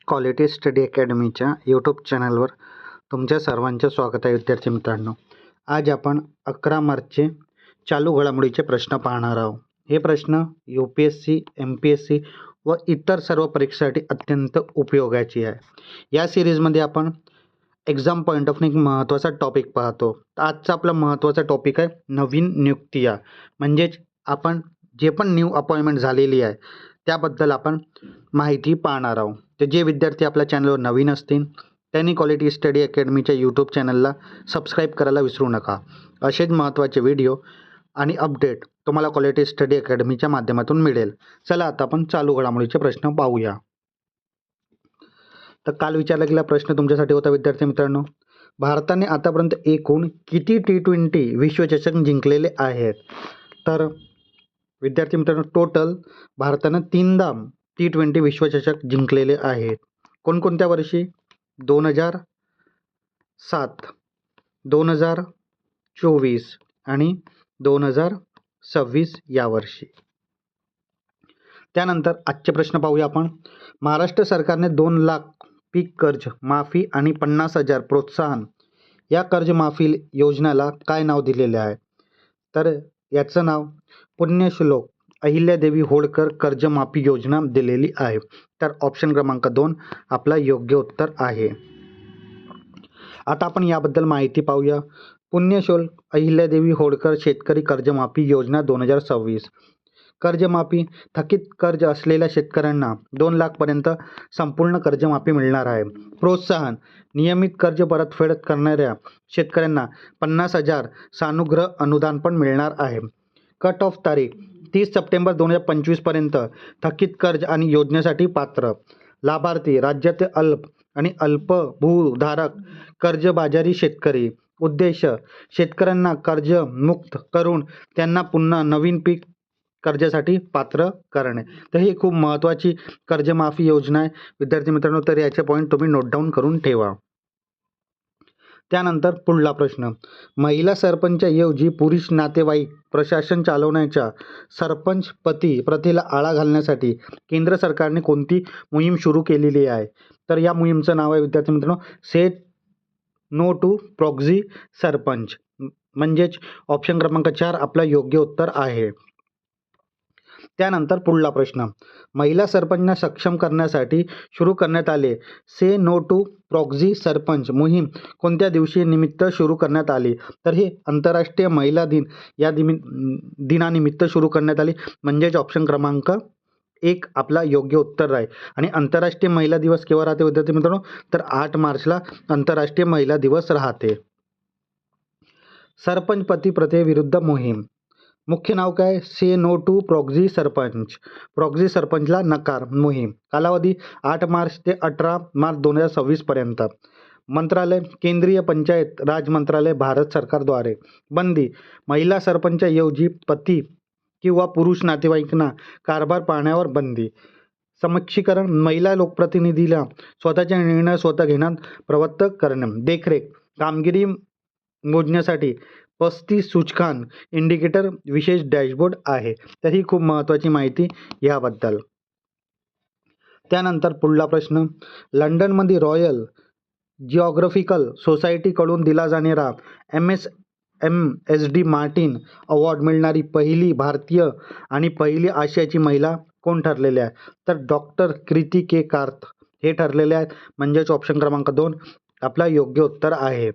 Quality study अकॅडमीच्या YouTube चॅनलवर तुमच्या सर्वांचे स्वागत आहे. विद्यार्थी मित्रांनो, आज आपण 11 मार्चचे चालू घडामोडीचे प्रश्न पाहणार आहोत. हे प्रश्न UPSC, MPSC व इतर सर्व परीक्षेसाठी अत्यंत उपयोगाची आहे. या सिरीजमध्ये आपण एक्झाम पॉईंट ऑफ एक महत्त्वाचा टॉपिक पाहतो. तर आजचा आपला महत्त्वाचा टॉपिक आहे नवीन नियुक्त्या. म्हणजेच आपण जे पण न्यू अपॉइंटमेंट झालेली आहे त्याबद्दल आपण माहिती पाहणार आहोत. तर जे विद्यार्थी आपल्या चॅनलवर नवीन असतील त्यांनी क्वालिटी स्टडी अकॅडमीच्या यूट्यूब चॅनलला सबस्क्राईब करायला विसरू नका. असेच महत्त्वाचे व्हिडिओ आणि अपडेट तुम्हाला क्वालिटी स्टडी अकॅडमीच्या माध्यमातून मिळेल. चला आता आपण चालू घडामोडीचे प्रश्न पाहूया. तर काल विचारला गेलेला प्रश्न तुमच्यासाठी होता विद्यार्थी मित्रांनो, भारताने आतापर्यंत एकूण किती T20 विश्वचषक जिंकलेले आहेत? तर विद्यार्थी मित्रांनो, टोटल भारतानं 3दा T20 विश्वचषक जिंकलेले आहेत. कोणकोणत्या वर्षी? 2007, 2024 आणि 2026 या वर्षी. त्यानंतर आजचे प्रश्न पाहूया आपण. महाराष्ट्र सरकारने 2 लाख पीक कर्ज माफी आणि 50,000 प्रोत्साहन या कर्जमाफी योजनेला काय नाव दिलेले आहे? तर याचं नाव पुण्यश्लोक अहिल्यादेवी होळकर कर्जमाफी योजना दिलेली आहे. तर ऑप्शन क्रमांक 2 आपला योग्य उत्तर आहे. आता आपण याबद्दल माहिती पाहूया. पुण्यश्लोक अहिल्यादेवी होळकर शेतकरी कर्जमाफी योजना 2026. कर्जमाफी थकीत कर्ज असलेल्या शेतकऱ्यांना 2 लाखपर्यंत संपूर्ण कर्जमाफी मिळणार आहे. प्रोत्साहन नियमित कर्ज परतफेड करणाऱ्या शेतकऱ्यांना 50,000 सानुग्रह अनुदान पण मिळणार आहे. कट ऑफ तारीख 30 सप्टेंबर 2025 पर्यंत थकीत कर्ज आणि योजनेसाठी पात्र लाभार्थी राज्यातील अल्प आणि अल्पभूधारक कर्जबाजारी शेतकरी. उद्देश शेतकऱ्यांना कर्जमुक्त करून त्यांना पुन्हा नवीन पीक कर्जासाठी पात्र करणे. तर ही खूप महत्त्वाची कर्जमाफी योजना आहे विद्यार्थी मित्रांनो. तर याचे पॉईंट तुम्ही नोट डाऊन करून ठेवा. त्यानंतर पुढला प्रश्न. महिला सरपंचऐवजी पुरुष नातेवाईक प्रशासन चालवण्याच्या सरपंच पती प्रथेला आळा घालण्यासाठी केंद्र सरकारने कोणती मोहीम सुरू केलेली आहे? तर या मोहीमचं नाव आहे विद्यार्थी मित्रांनो से नो टू प्रॉक्सी सरपंच. म्हणजेच ऑप्शन क्रमांक 4 आपला योग्य उत्तर आहे. त्यानंतर पुढला प्रश्न. महिला सरपंचांना सक्षम करण्यासाठी सुरू करण्यात आले से नो टू प्रॉक्सी सरपंच मोहीम कोणत्या दिवशी निमित्त सुरू करण्यात आली? तर हे आंतरराष्ट्रीय महिला दिन या दिनानिमित्त सुरू करण्यात आली. म्हणजेच ऑप्शन क्रमांक 1 आपला योग्य उत्तर आहे. आणि आंतरराष्ट्रीय महिला दिवस केव्हा राहते विद्यार्थी मित्रांनो? तर 8 मार्चला आंतरराष्ट्रीय महिला दिवस राहते. सरपंच पती प्रथेविरुद्ध मोहीम. मुख्य नाव काय? Say no to proxy sarpanch. Proxy सरपंचला नकार मोहीम. कालावधी 8 मार्च ते 18 मार्च 2026 पर्यंत. मंत्रालय केंद्रीय पंचायत राज मंत्रालय भारत सरकारद्वारे. बंदी महिला सरपंचऐवजी पती किंवा पुरुष नातेवाईकांना कारभार पाहण्यावर बंदी. सक्षमीकरण महिला लोकप्रतिनिधीला स्वतःचे निर्णय स्वतः घेण्यात प्रवृत्त करणे. देखरेख कामगिरी मोजण्यासाठी 35 सूचकांक इंडिकेटर विशेष डॅशबोर्ड आहे. तर ही खूप महत्त्वाची माहिती याबद्दल. त्यानंतर पुढला प्रश्न. लंडनमध्ये रॉयल जिओग्राफिकल सोसायटीकडून दिला जाणारा MSD मार्टिन अवॉर्ड मिळणारी पहिली भारतीय आणि पहिली आशियाची महिला कोण ठरलेली आहे? तर डॉक्टर कीर्ती के कार्थ हे ठरलेले आहेत. म्हणजेच ऑप्शन क्रमांक 2 आपला योग्य उत्तर आहे.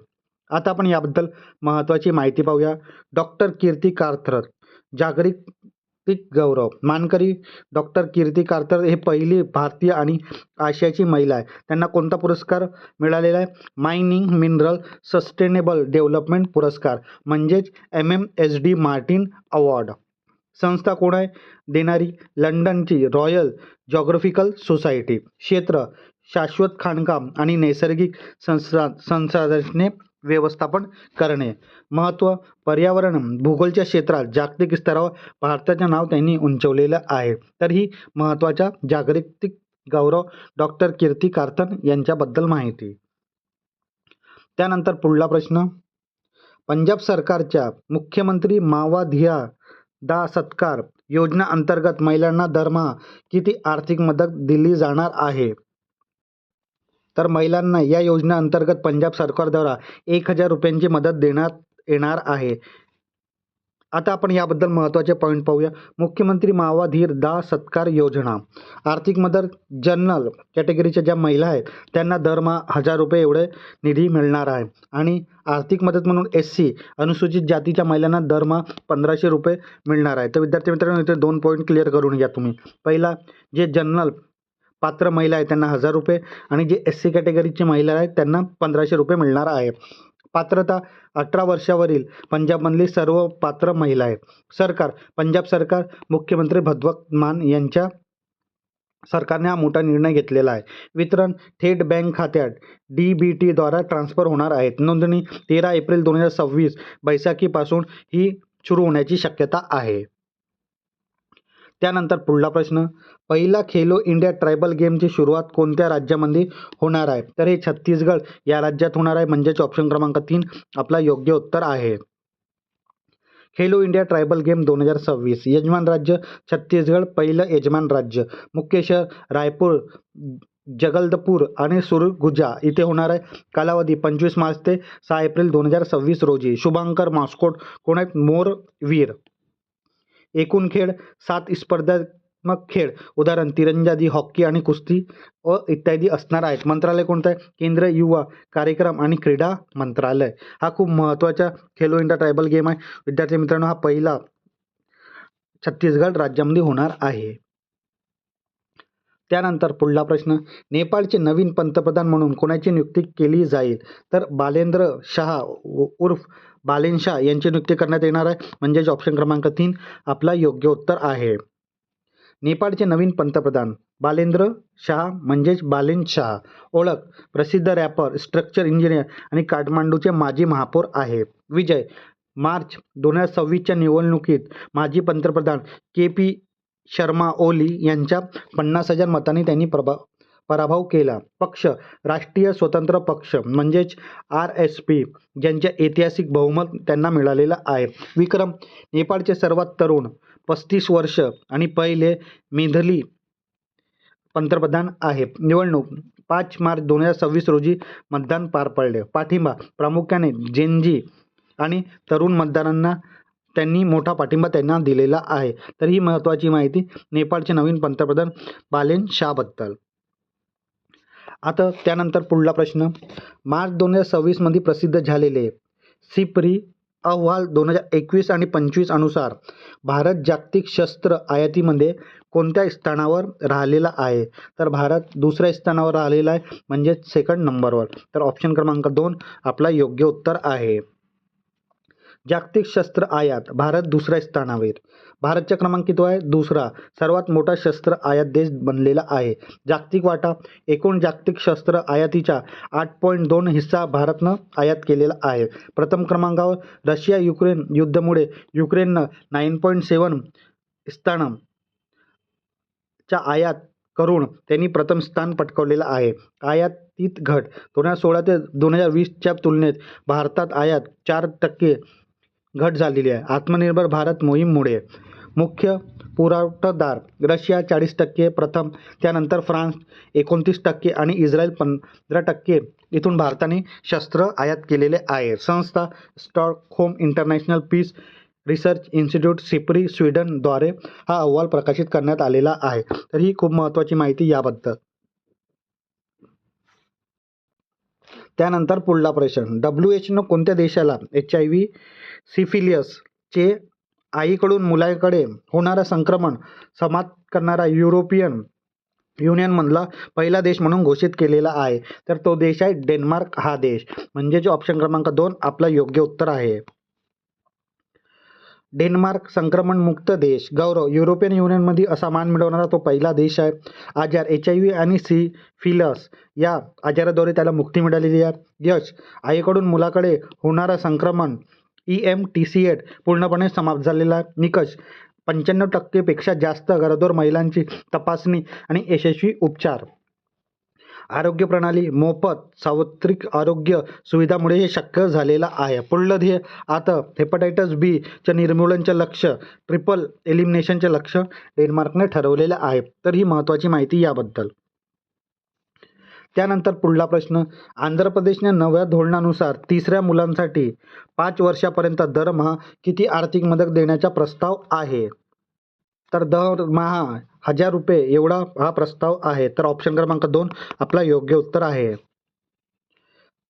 आता आपण याबद्दल महत्त्वाची माहिती पाहूया. डॉक्टर कीर्ती कार्तर जागतिक गौरव मानकरी. डॉक्टर कीर्ती कार्तर हे पहिली भारतीय आणि आशियाची महिला आहे. त्यांना कोणता पुरस्कार मिळालेला आहे? मायनिंग मिनरल सस्टेनेबल डेव्हलपमेंट पुरस्कार. म्हणजेच MSD मार्टिन अवॉर्ड. संस्था कोण आहे देणारी? लंडनची रॉयल जिओग्राफिकल सोसायटी. क्षेत्र शाश्वत खाणकाम आणि नैसर्गिक संसाधने व्यवस्थापन करणे. महत्त्व पर्यावरण भूगोलच्या क्षेत्रात जागतिक स्तरावर भारताचे नाव त्यांनी उंचावलेलं आहे. तर ही महत्त्वाच्या जागतिक गौरव डॉक्टर कीर्ती कार्तन यांच्याबद्दल माहिती. त्यानंतर पुढला प्रश्न. पंजाब सरकारच्या मुख्यमंत्री मावधिया दा सत्कार योजना अंतर्गत महिलांना दरमहा किती आर्थिक मदत दिली जाणार आहे? तर महिलांना या योजनेअंतर्गत पंजाब सरकारद्वारा 1,000 रुपयांची मदत देण्यात येणार आहे. आता आपण याबद्दल महत्त्वाचे पॉईंट पाहूया. मुख्यमंत्री मावा धीर दा सत्कार योजना. आर्थिक मदत जनरल कॅटेगरीच्या ज्या महिला आहेत त्यांना दरमहा 1,000 रुपये एवढे निधी मिळणार आहे आणि आर्थिक मदत म्हणून SC अनुसूचित जातीच्या महिलांना दरमहा 1,500 रुपये मिळणार आहे. तर विद्यार्थी मित्रांनो, इथे 2 पॉईंट क्लिअर करून घ्या तुम्ही. पहिला, जे जनरल पात्र महिला आहेत त्यांना 1,000 रुपये आणि जे SC कॅटेगरीची महिला आहेत त्यांना 1,500 रुपये मिळणार आहे. पात्रता 18 वर्षावरील पंजाबमधली सर्व पात्र महिला आहेत. सरकार, पंजाब सरकार, मुख्यमंत्री भगवंत मान यांच्या सरकारने हा मोठा निर्णय घेतलेला आहे. वितरण थेट बँक खात्यात DBT द्वारा ट्रान्सफर होणार आहेत. नोंदणी 13 एप्रिल 2026 बैसाखीपासून ही सुरू होण्याची शक्यता आहे. त्यानंतर पुढला प्रश्न, पहिला खेलो इंडिया ट्रायबल गेमची सुरुवात कोणत्या राज्यामध्ये होणार आहे? तर हे छत्तीसगड या राज्यात होणार आहे, म्हणजेच ऑप्शन क्रमांक 3 आपला योग्य उत्तर आहे. खेलो इंडिया ट्रायबल गेम 2026, यजमान राज्य छत्तीसगड, पहिलं यजमान राज्य. मुख्य शहर रायपूर, जगदलपूर आणि सुरगुजा इथे होणार आहे. कालावधी 25 मार्च ते 6 एप्रिल 2026 रोजी. शुभांकर मास्कोट कोण आहेत? मोरवीर. एकूण खेळ 7 स्पर्धात्मक खेळ, उदाहरण तिरंदाजी, हॉकी आणि कुस्ती इत्यादी असणार आहेत. मंत्रालय कोणतं आहे? केंद्र युवा कार्यक्रम आणि क्रीडा मंत्रालय. हा खूप महत्त्वाचा खेलो इंडिया ट्रायबल गेम आहे. विद्यार्थी मित्रांनो, हा पहिला छत्तीसगड राज्यामध्ये होणार आहे. त्यानंतर पुढला प्रश्न, नेपाळचे नवीन पंतप्रधान म्हणून कोणाची नियुक्ती केली जाईल? तर बालेंद्र शाह उर्फ बालेन शाह यांची नियुक्ती करण्यात येणार आहे, म्हणजेच ऑप्शन क्रमांक 3 आपला योग्य उत्तर आहे. नेपाळचे नवीन पंतप्रधान बालेंद्र शाह म्हणजेच बालेन शाह. ओळख, प्रसिद्ध रॅपर, स्ट्रक्चर इंजिनियर आणि काठमांडूचे माजी महापौर आहे. विजय, मार्च 2026च्या निवडणुकीत माजी पंतप्रधान KP शर्मा ओली यांच्या 50,000 मतांनी त्यांनी पराभव केला. पक्ष, राष्ट्रीय स्वतंत्र पक्ष म्हणजेच RSP, ज्यांचे ऐतिहासिक बहुमत त्यांना मिळालेलं आहे. विक्रम, नेपाळचे सर्वात तरुण 35 वर्ष आणि पहिले मेधली पंतप्रधान आहेत. निवडणूक 5 मार्च 2026 रोजी मतदान पार पडले. पाठिंबा, प्रामुख्याने जेनजी आणि तरुण मतदारांना त्यांनी मोठा पाठिंबा त्यांना दिलेला आहे. तर ही महत्त्वाची माहिती नेपाळचे नवीन पंतप्रधान बालेन शाहबद्दल. आता त्यानंतर पुढला प्रश्न, मार्च 2026 मध्ये प्रसिद्ध झालेले सिपरी अहवाल 2021 आणि 25 अनुसार भारत जागतिक शस्त्र आयातीमध्ये कोणत्या स्थानावर राहिलेला आहे? तर भारत 2ऱ्या स्थानावर राहिलेला आहे, म्हणजेच सेकंड नंबरवर. तर ऑप्शन क्रमांक 2 आपला योग्य उत्तर आहे. जागतिक शस्त्र आयात भारत 2ऱ्या स्थानावर. भारतचा क्रमांक किती आहे? 2रा. सर्वात मोठा शस्त्र आयात देश बनलेला आहे. जागतिक वाटा, एकूण जागतिक शस्त्र आयातीचा 8.2 हिस्सा भारतनं आयात केलेला आहे. प्रथम क्रमांकावर रशिया युक्रेन युद्धामुळे युक्रेननं 9.7 स्थान चा आयात करून त्यांनी प्रथम स्थान पटकावलेलं आहे. आयातीत घट, 2016 ते 2020च्या तुलनेत भारतात आयात 4% घट झालेली आहे. आत्मनिर्भर भारत मोहीममुळे. मुख्य पुरवठादार रशिया 40% प्रथम, त्यानंतर फ्रान्स 29% आणि इस्रायल 15% इथून भारताने शस्त्र आयात केलेले आहे. संस्था Stockholm International Peace Research Institute SIPRI Sweden द्वारे हा अहवाल प्रकाशित करण्यात आलेला आहे. तर ही खूप महत्त्वाची माहिती याबद्दल. त्यानंतर पुढला प्रश्न, WHO कोणत्या देशाला HIV सिफिलिस चे आईकडून मुलाकडे होणारं संक्रमण समाप्त करणारा युरोपियन युनियनमधला पहिला देश म्हणून घोषित केलेला आहे? तर तो देश आहे डेन्मार्क हा देश, म्हणजेच ऑप्शन क्रमांक 2 आपला योग्य उत्तर आहे. डेन्मार्क संक्रमणमुक्त देश. गौरव, युरोपियन युनियनमध्ये असा मान मिळवणारा तो पहिला देश आहे. आजार HIV आणि सिफिलिस या आजाराद्वारे त्याला मुक्ती मिळालेली आहे. यश, आईकडून मुलाकडे होणारा संक्रमण EMTCH पूर्णपणे समाप्त झालेला आहे. निकष, 95% पेक्षा जास्त गरोदर महिलांची तपासणी आणि यशस्वी उपचार. आरोग्य प्रणाली, मोफत सार्वत्रिक आरोग्य सुविधामुळे हे शक्य झालेलं आहे. पुढलं ध्येय, आता हेपॅटायटिस B च्या निर्मूलनाचे लक्ष्य, ट्रिपल एलिमिनेशनचे लक्ष्य डेन्मार्कने ठरवलेलं आहे. तर ही महत्त्वाची माहिती याबद्दल. त्यानंतर पुढला प्रश्न, आंध्र प्रदेशने नव्या धोरणानुसार तिसऱ्या मुलांसाठी 5 वर्षापर्यंत दरमहा किती आर्थिक मदत देण्याचा प्रस्ताव आहे? तर दरमहा ₹1000 एवढा हा प्रस्ताव आहे. तर ऑप्शन क्रमांक 2 आपला योग्य उत्तर आहे.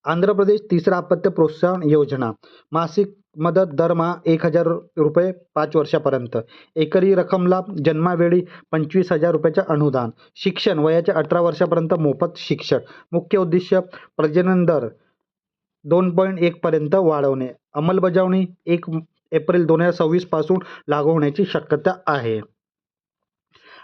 आंध्र प्रदेश तिसरा आपत्ती प्रोत्साहन योजना, मासिक मदत दरमहा ₹1000 5 वर्षापर्यंत, एकरी रक्कम लाभ, जन्मावेळी ₹25,000 अनुदान, शिक्षण वयाच्या 18 वर्षापर्यंत मोफत शिक्षण, मुख्य उद्दिष्ट प्रजनन दर 2.1 पर्यंत वाढवणे, अंमलबजावणी 1 एप्रिल 2026 पासून लागू होण्याची शक्यता आहे.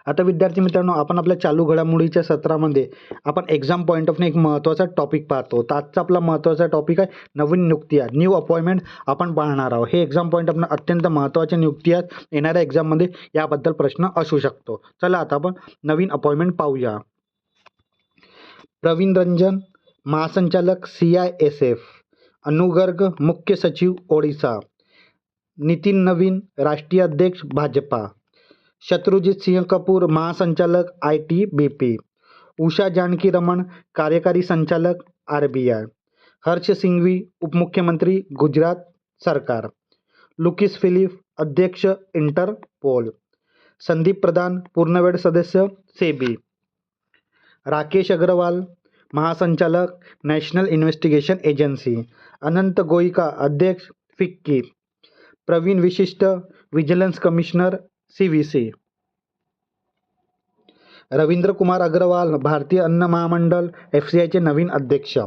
आता विद्यार्थी मित्रांनो, आपण आपल्या चालू घडामोडीच्या सत्रामध्ये आपण एक्झाम पॉईंट ऑफ व्ह्यू एक महत्त्वाचा टॉपिक पाहतो. तर आजचा आपला महत्त्वाचा टॉपिक आहे नवीन नियुक्त्या, न्यू अपॉइंटमेंट आपण पाहणार आहोत. हे एक्झाम पॉईंट ऑफ अत्यंत महत्त्वाचे नियुक्त्या येणाऱ्या एक्झाममध्ये याबद्दल प्रश्न असू शकतो. चला आता आपण नवीन अपॉइंटमेंट पाहूया. प्रवीण रंजन, महासंचालक CISF, अनु गर्ग, मुख्य सचिव ओडिशा, नितीन नवीन, राष्ट्रीय अध्यक्ष भाजपा, शत्रुजीत सिंह कपूर, महासंचालक ITBP, उषा जानकी रमण, कार्यकारी संचालक RBI, हर्ष सिंघवी, उपमुख्यमंत्री गुजरात सरकार, लुकीस फिलिप, अध्यक्ष इंटरपोल, संदीप प्रधान, पूर्णवेळ सदस्य SEBI, राकेश अग्रवाल, महासंचालक नॅशनल इन्व्हेस्टिगेशन एजन्सी, अनंत गोयका, अध्यक्ष FICCI, Praveen Vashishta, vigilance commissioner CVC, Ravindra Kumar Agarwal, भारतीय अन्न महामंडळ FCIचे नवीन अध्यक्ष,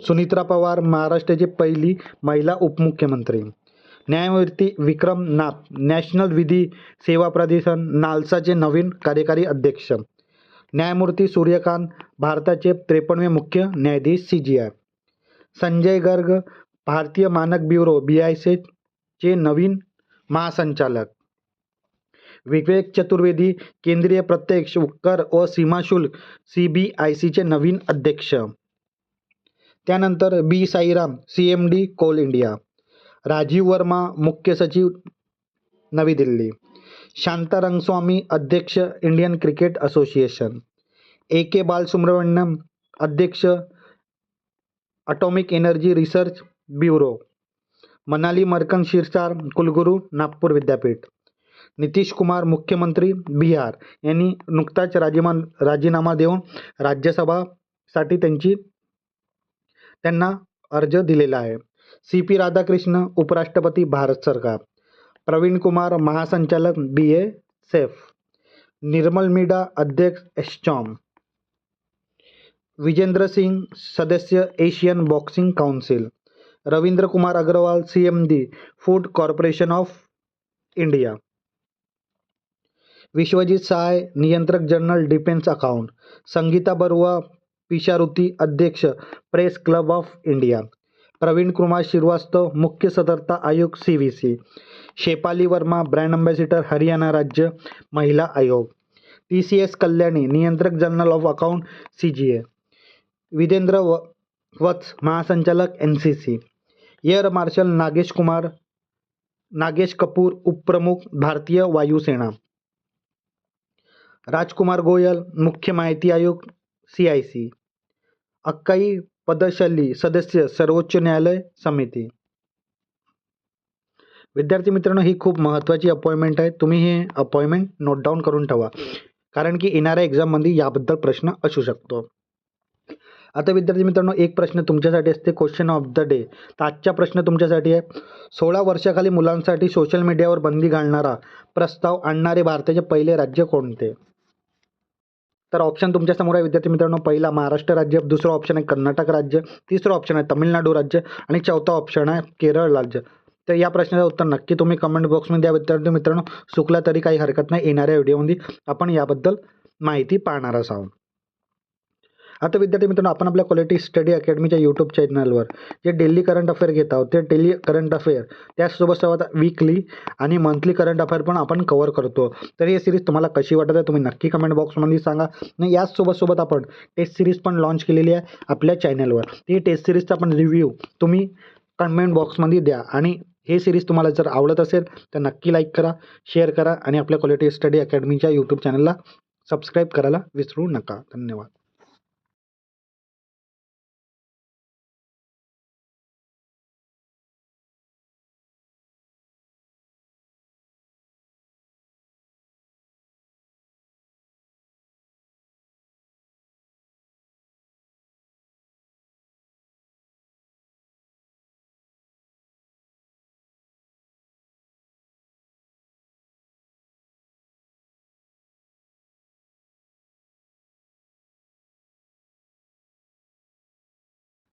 सुनित्रा पवार, महाराष्ट्राची पहिली महिला उपमुख्यमंत्री, न्यायमूर्ती विक्रम नाथ, नॅशनल विधी सेवा प्राधिकरण नालसाचे नवीन कार्यकारी अध्यक्ष, न्यायमूर्ती सूर्यकांत, भारताचे 53वे मुख्य न्यायाधीश CGI, संजय गर्ग, भारतीय मानक ब्युरो BISचे नवीन महासंचालक, विवेक चतुर्वेदी, केंद्रीय प्रत्यक्ष कर व सीमा शुल्क CBICचे नवीन अध्यक्ष. त्यानंतर B Sairam, CMD coal India, Rajiv Verma, मुख्य सचिव नवी दिल्ली, शांता रंगस्वामी, अध्यक्ष Indian cricket association, AK Balasubramaniam, अध्यक्ष atomic energy research bureau, Manali मरकन शिरसार, कुलगुरू नागपूर विद्यापीठ, नितीश कुमार, मुख्यमंत्री बिहार, यांनी नुकताच राजीनामा देऊन राज्यसभासाठी त्यांना अर्ज दिलेला आहे. CP राधाकृष्ण, उपराष्ट्रपती भारत सरकार, प्रवीण कुमार, महासंचालक BSF, निर्मल मीडा, अध्यक्ष ASSOCHAM, विजेंद्र सिंग, सदस्य Asian boxing council, Ravindra Kumar Agarwal, CMD food corporation of India, Vishwajit Sahay, नियंत्रक general defence account, Sangeeta Barua Pisharoti, अध्यक्ष press club of India, Praveen Kumar Srivastava, मुख्य सतर्कता आयुक्त CVC, Shefali Verma, brand ambassador Haryana राज्य महिला आयोग, TCS कल्याणी, नियंत्रक general of account CGA, Videndra Vats, महासंचालक NCC, air marshal Nagesh Kapoor, उपप्रमुख भारतीय वायुसेना, राजकुमार गोयल, मुख्य माहिती आयुक्त CIC, अक्काई पदशल्ली, सदस्य सर्वोच्च न्यायालय समिती. विद्यार्थी मित्रांनो, ही खूप महत्त्वाची अपॉइंटमेंट आहे. तुम्ही हे अपॉइंटमेंट नोट डाऊन करून ठेवा, कारण की येणाऱ्या एक्झाममध्ये याबद्दल प्रश्न असू शकतो. आता विद्यार्थी मित्रांनो, एक प्रश्न तुमच्यासाठी असते, क्वेश्चन ऑफ द डे. तर आजचा प्रश्न तुमच्यासाठी आहे, 16 वर्षाखाली मुलांसाठी सोशल मीडियावर बंदी घालणारा प्रस्ताव आणणारे भारताचे पहिले राज्य कोणते? तर ऑप्शन तुमच्यासमोर आहे विद्यार्थी मित्रांनो. पहिला महाराष्ट्र राज्य, दुसरं ऑप्शन आहे कर्नाटक राज्य, तिसरं ऑप्शन आहे तामिळनाडू राज्य आणि चौथा ऑप्शन आहे केरळ राज्य. तर या प्रश्नाचं उत्तर नक्की तुम्ही कमेंट बॉक्समध्ये द्या विद्यार्थी मित्रांनो. चुकला तरी काही हरकत नाही, येणाऱ्या व्हिडिओमध्ये आपण याबद्दल माहिती पाहणार आहोत. आता विद्यार्थी मित्रांनो, आपण आपल्या क्वालिटी स्टडी अकॅडमीच्या यूट्यूब चॅनलवर जे डेली करंट अफेअर घेत आहोत, ते डेली करंट अफेअर त्यासोबत वीकली आणि मंथली करंट अफेअर पण आपण कव्हर करतो. तर ही सिरीज तुम्हाला कशी वाटत आहे तुम्ही नक्की कमेंट बॉक्समध्ये सांगा. आणि याचसोबत आपण टेस्ट सिरीज पण लॉन्च केलेली आहे आपल्या चॅनलवर. ती टेस्ट सिरीजचा पण रिव्ह्यू तुम्ही कमेंट बॉक्समध्ये द्या. आणि हे सिरीज तुम्हाला जर आवडत असेल तर नक्की लाईक करा, शेअर करा आणि आपल्या क्वालिटी स्टडी अकॅडमीच्या यूट्यूब चॅनलला सबस्क्राईब करायला विसरू नका. धन्यवाद.